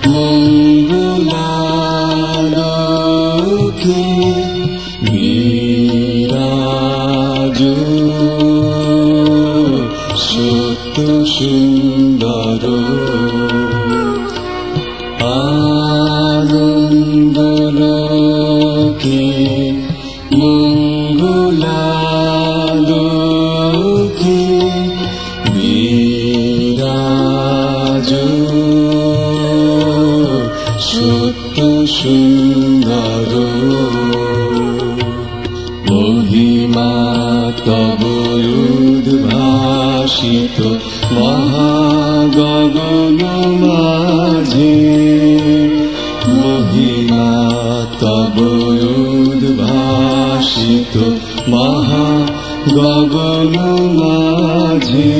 মঙ্গলালোকে বিরাজ সত্য সুন্দর আনন্দলোকে মঙ্গলালোকে বিরাজ সত্য সুন্দর মহিমা তব উদ্ভাসিত মহাগগন মাঝে মহিমা তব উদ্ভাসিত মহাগগন মাঝে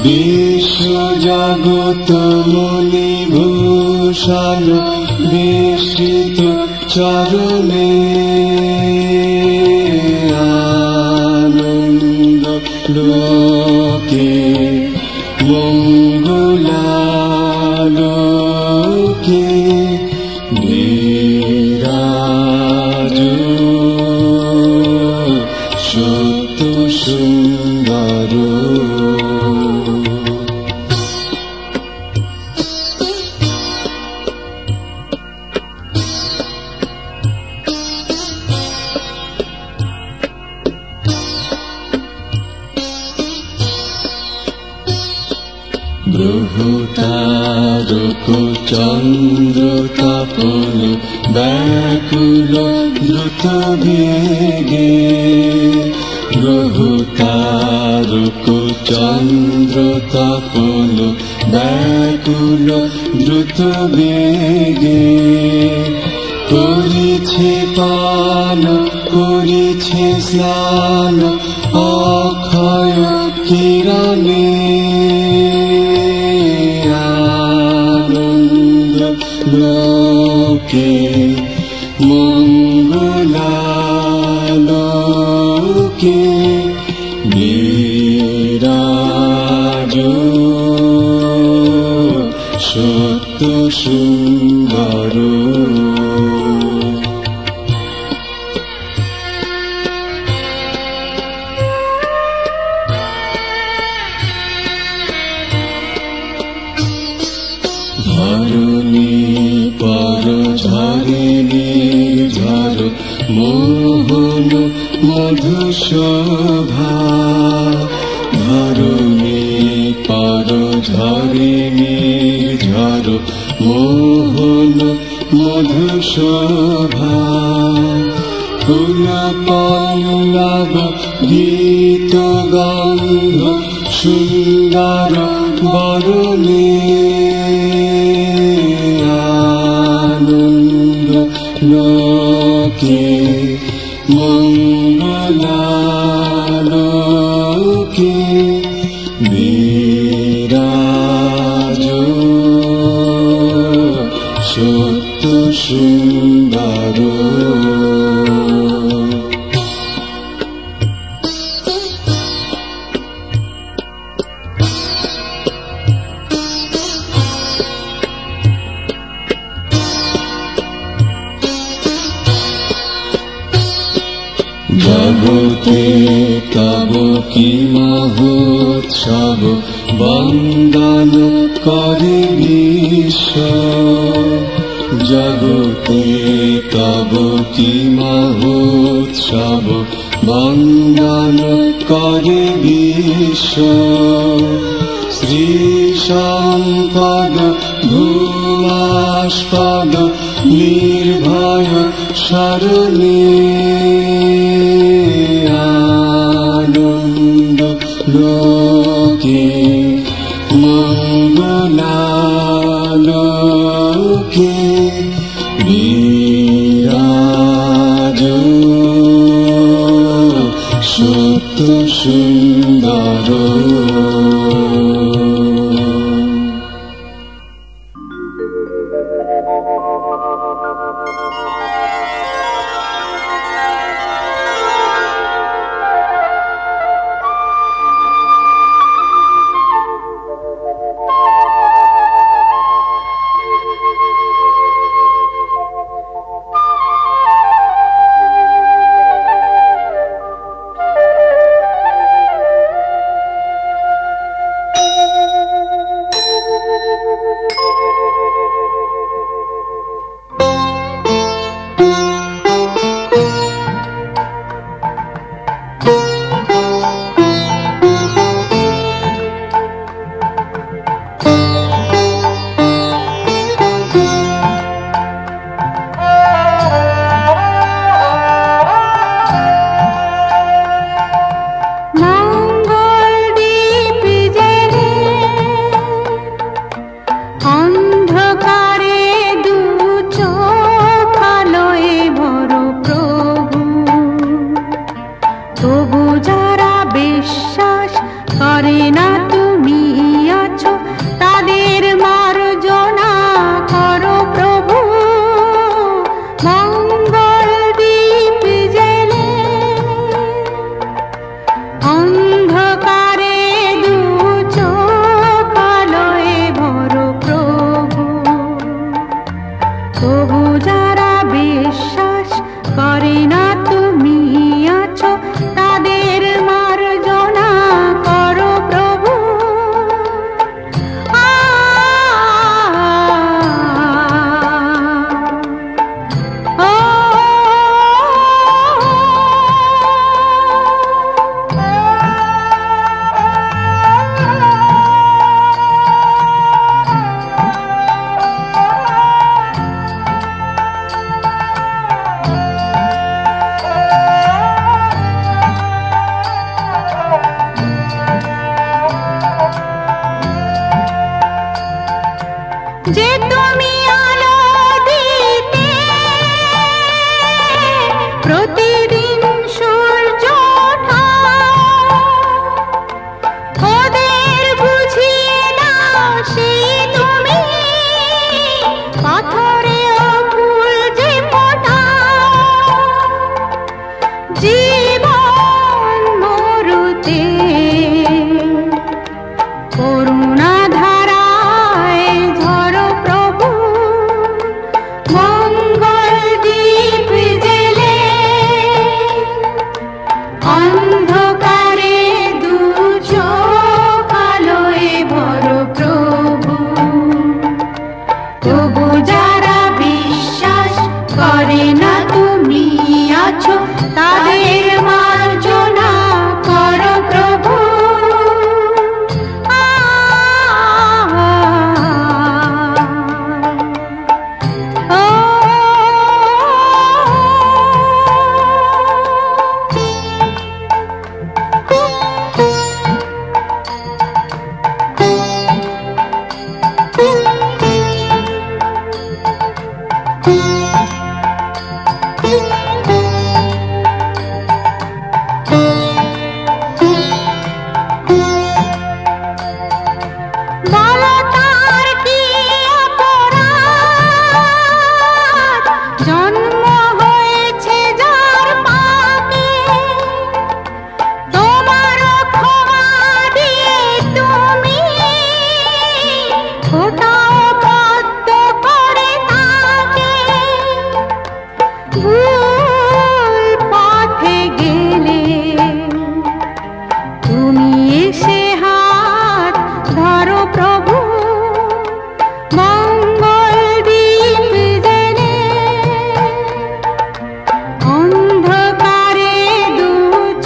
বিশ্ব জগৎ মণিভূষণ বেষ্টিত চরণে আনন্দ লোকে মঙ্গলালোকে বিরাজ সত্য সুন্দর গ্রহ তারক চন্দ্র তপন ব্যাকুল দ্রুত বেগে গ্রহ তারক চন্দ্র তপন ব্যাকুল দ্রুত বেগে করিছে পান করিছে স্নান অক্ষয় কিরণে লোকে মঙ্গলালোকে বিরাজ সত্য সুন্দর ধরণী পর ঝরে নির্ঝর মোহন মধুশোভা ধরণী পর ঝরে নির্ঝর মোহন মধুশোভা ফুল পল্লব গীত গন্ধ সুন্দর বরণে আনন্দ লোকে মঙ্গলালোকে বিরাজ সত্য সুন্দর জগতে তব কি মহোৎসব বন্দন করে বিশ্ব জগতে তব কি মহোৎসব বন্দন করে বিশ্ব শ্রী সম্পদ ভূমাস্পদ নির্ভয় শরণে আনন্দ লোকে মঙ্গলালোকে বিরাজ সত্য সুন্দর যে তুমি আলো দিতে প্রতিদিন সূর্য ওঠা, ওদের বুঝিয়ে দাও সেই তুমি পাথরেও ফুল যে ফোটাও। জীবন মরুতে করুণা ধারায় ঝরো প্রভু, মঙ্গল দীপ জেলে অন্ধকারে দু চোখ আলোয় ভরো প্রভু। তবু যারা বিশ্বাস করে না তুমি আছো, তাদের মার্জনা করো প্রভু। বলো তার কি অপরাধ, জন্ম হয়েছে যার পাপে, তোমার ক্ষমা দিয়ে তুমি ফোটাও পদ্ম করে তাকে। ভুল পথে গেলে তুমি এসে হাত ধরো প্রভু, মঙ্গল দীপ জেলে অন্ধকারে দু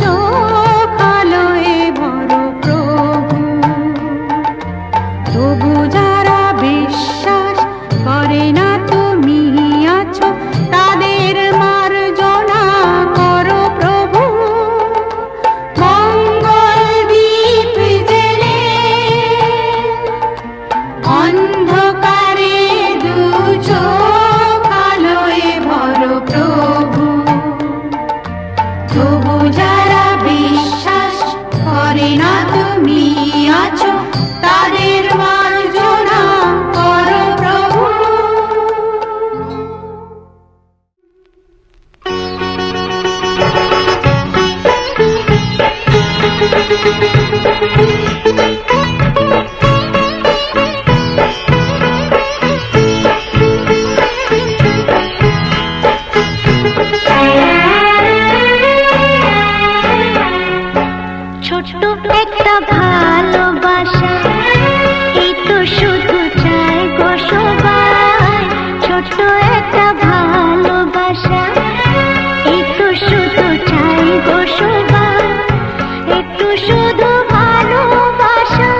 চোখ আলোয় ভরো প্রভু। তবু যারা বিশ্বাস করে না তুমি আছো, তাদের মার্জনা করো প্রভু। মঙ্গল দীপ জেলে অন্ধকারে দু চোখ আলোয় ভরো প্রভু। তবু যারা বিশ্বাস করে না তুমি আছো, তাদের মার্জনা করো প্রভু। ছোট্ট একটা ভালোবাসা, এই তো শুধু চাই গো সবাই। ছোট্ট একটা ভালোবাসা, এই তো শুধু চাই গো সবাই। একটু শুধু ভালোবাসা,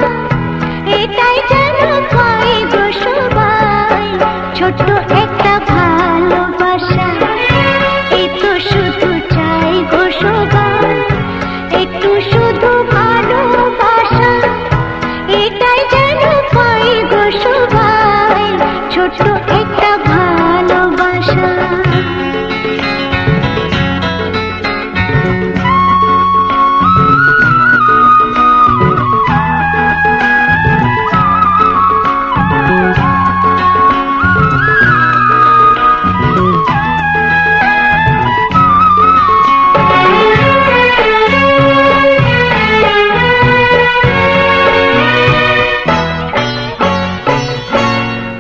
এটাই যেন পাই গো সবাই। ছোট্ট একটা ভালোবাসা, এই তো শুধু চাই গো সবাই। একটু শুধু ভালোবাসা, এটাই যেন পাই গো সবাই। ছোট্ট একটা ভালোবাসা।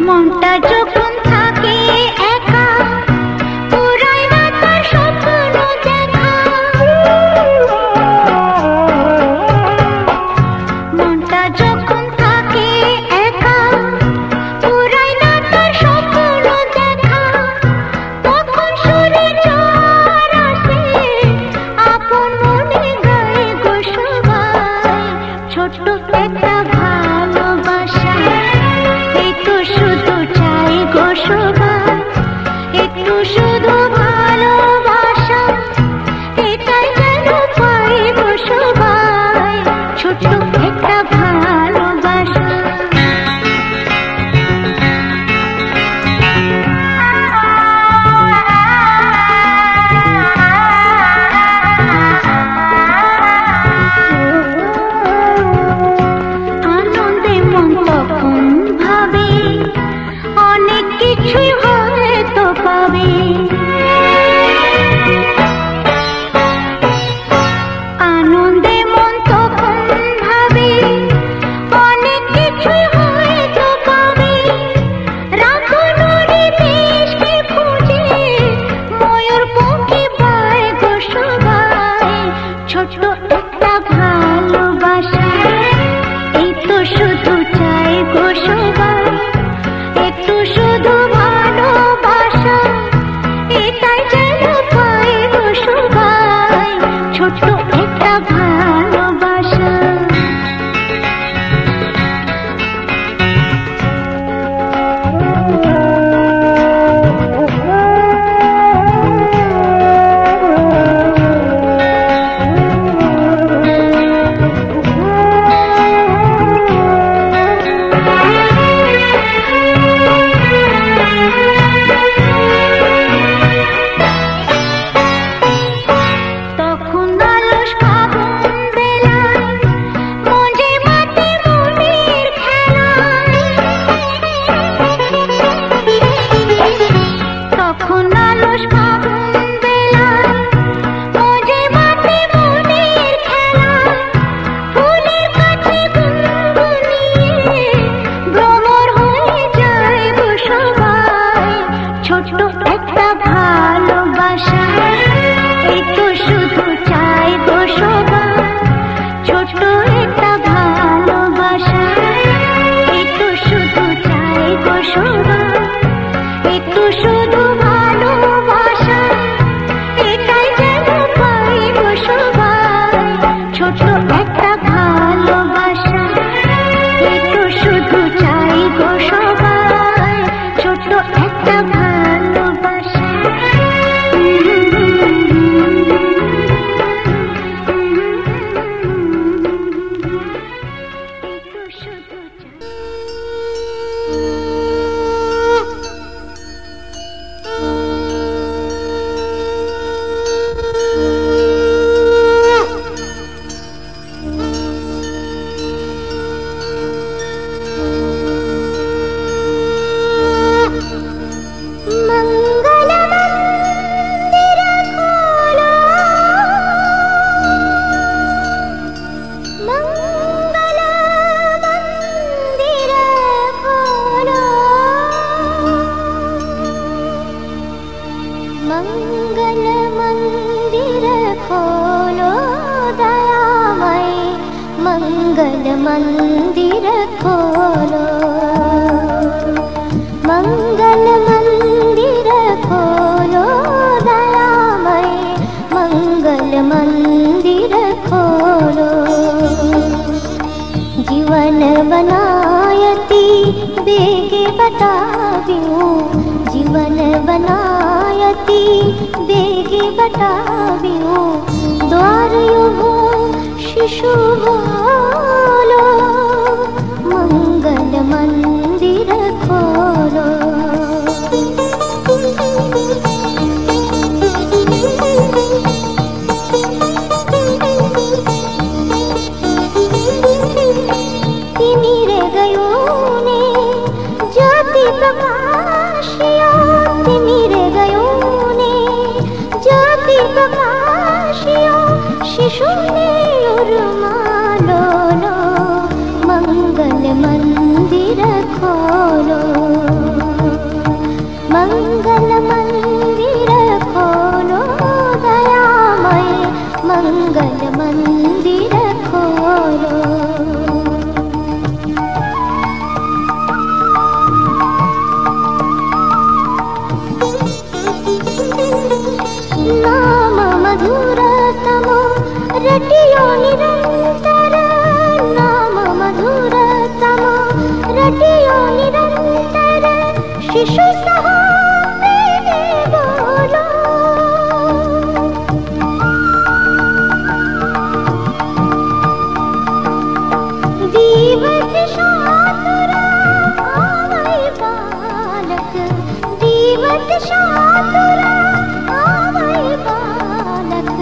মনটা যখন থাকে একা, পুরায় না তার স্বপ্ন দেখা। মনটা যখন থাকে একা, পুরায় না তার স্বপ্ন দেখা। তখন সুরে ঝড় আসে, আপন মনে গায় গো সবাই। ছোট্ট একটা ভালোবাসা, এই তো শুধু চাই একটু শুধু ভালোবাসা, এটাই যেন পাইব সবাই, ছোট একটা ভালোবাসা, একটু শুধু চাইব সবাই, ছোট একটা ভালোবাসা। একটু শুধু मंगल मंदिर खोलो दयामय, मंगल मंदिर खोलो, मंगल मंदिर खोलो दयामय, मंगल मंदिर खोलो। जीवन बनायति बेगे बताव्यूं, जीवन बनायति बेगे बताव्यूं, द्वार युगो शिशु बोलो, मंगल मंदिर खोलो। तिमिरे गयोने ज्योति प्रकाशियो, तिमिरे गयोने ज्योति प्रकाशियो, शिशुने उर्मालो लो, मंगल मंदिर खोलो, मंगल मंदिर खोलो दयामय, मंगल मंदिर खोलो। नाम मधुरतमो रटियो निरंतर, नाम मधुरतमो रटियो निरंतर, शिशु सह बेगे बोलो। दीवत शातुरा आवै बालक, दीवत शातुरा आवै बालक,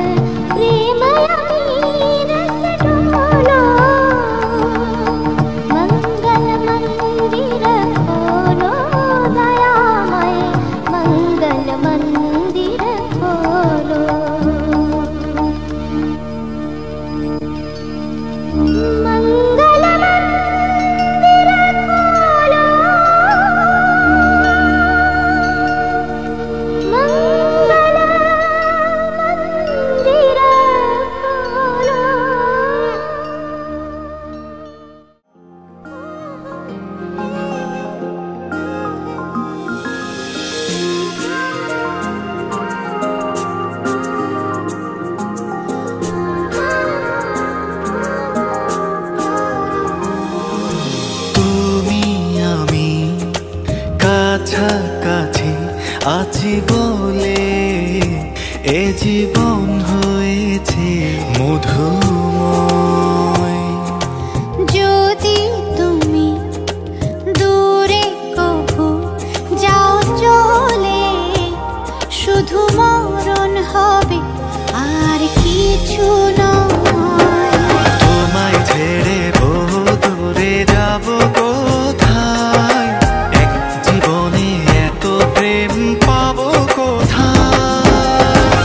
प्रेम अमीर से डोलो, मंगल मंदिर खोलो दयामय, मंगल मंदिर खोलो। मंगल मंदिर खोलो, मंगल मंदिर खोलो। তুমি আমি কাছাকাছি আছি বলে এ জীবন হয়েছে মধুময়। যদি তুমি দূরে কভু যাও চলে, শুধু মরণ হবে আর কিছু নয়। তোমায় ছেড়ে বহু দূরে যাব কোথায়, এক জীবনে এত প্রেম পাবো কোথায়।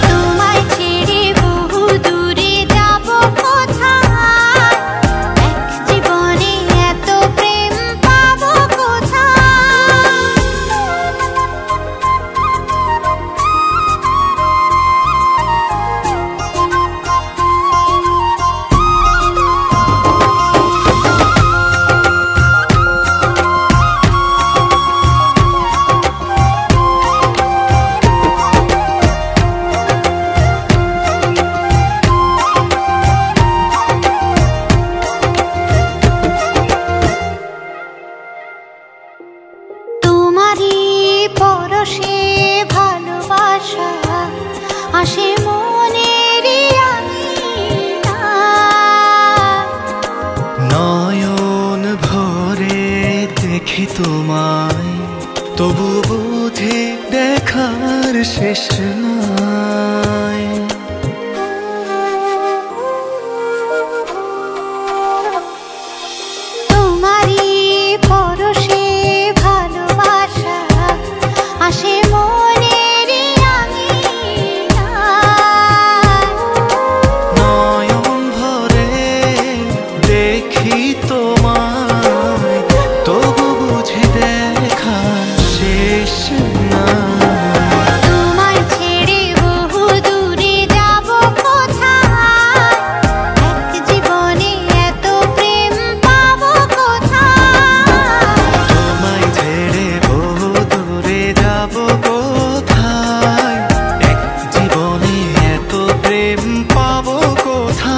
তোমায় ছেড়ে বহু দূরে যাব কোথায়, পরশে ভালোবাসা আসে মনেরই আঙিনায়। নয়ন ভরে দেখি তোমায়, তবু বুঝি দেখার শেষ নাই। তোমারই পরশে ভালোবাসা আসে মনেরই আঙিনায়। নয়ন ভরে দেখি তোমায়, তবু বুঝি দেখার শেষ নাই। তোমায় ছেড়ে বহু দূরে যাব কোথায়, এক জীবনে এত প্রেম পাবো কোথায়। তোমায় ছেড়ে বহু দূরে যাব কোথায়, এক জীবনে এত প্রেম পাবো কোথায়।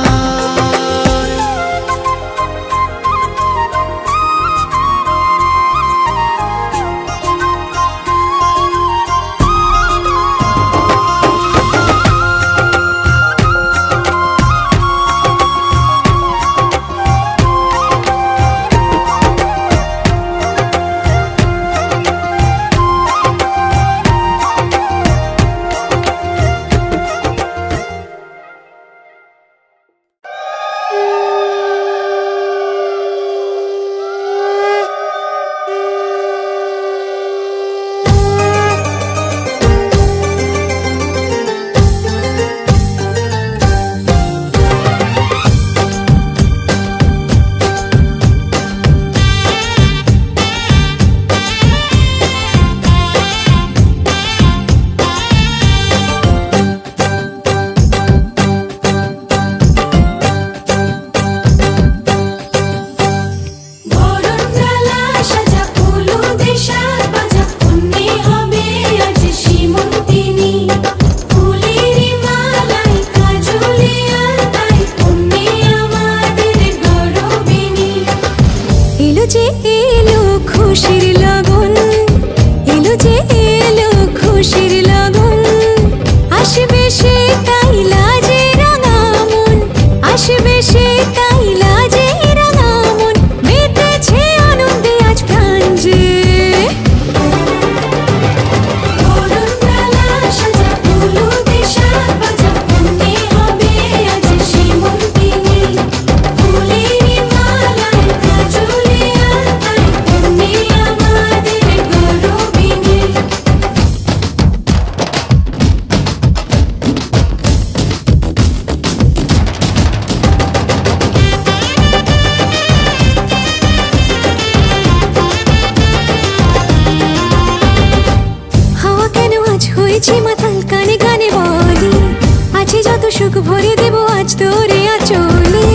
সুখ ভরে দেব আজ তোরে আঁচলে,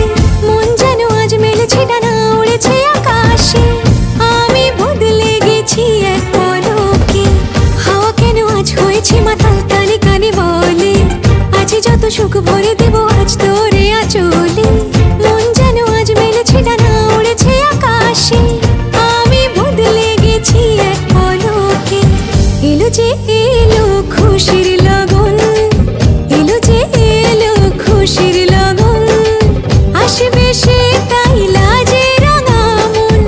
মন যেন আজ মেলেছে ডানা উড়েছে আকাশে। আমি বদলে গেছি এক পলকে, হাওয়া কেন আজ হয়েছে মাতাল কানে কানে বলে, আজ যত সুখ ভরে দেব আজ তোরে আঁচলে, মন যেন আজ মেলেছে ডানা উড়েছে আকাশে। আমি বদলে গেছি এক পলকে, এলো যে এলো খুশির লগন, এলো যে এলো খুশির লগন, আসবে সে তাই লাজে রাঙা মন,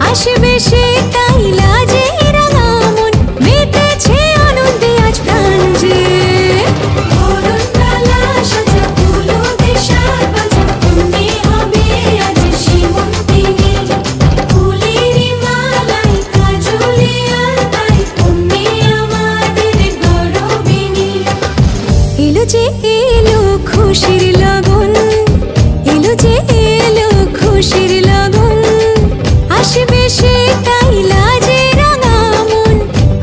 আসবে সে তাই লাজে রাঙা মন, মেতেছে আনন্দে আজ প্রাণ যে। এলো যে এলো খুশির লগন, এলো যে এলো খুশির লগন, আসবে সে তাই লাজে রাঙা মন,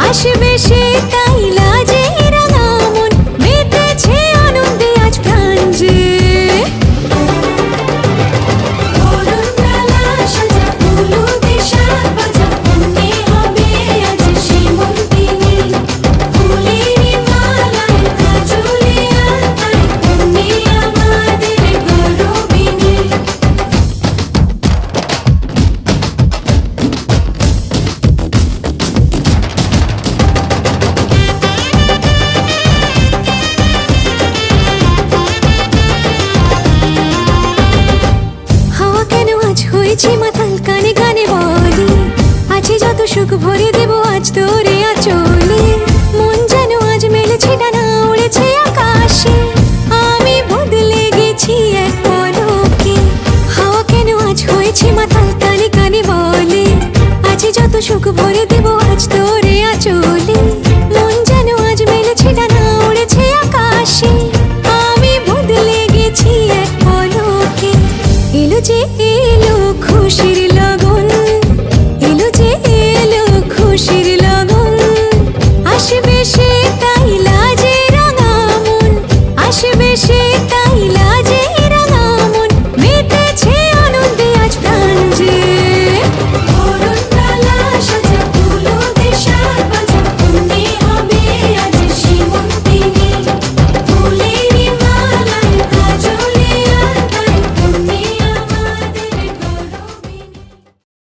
আসবে সে তাই লাজে রাঙা মন, মেতেছে আনন্দে আজ প্রাণ যে। এলো ভরে দেব আজ তোরে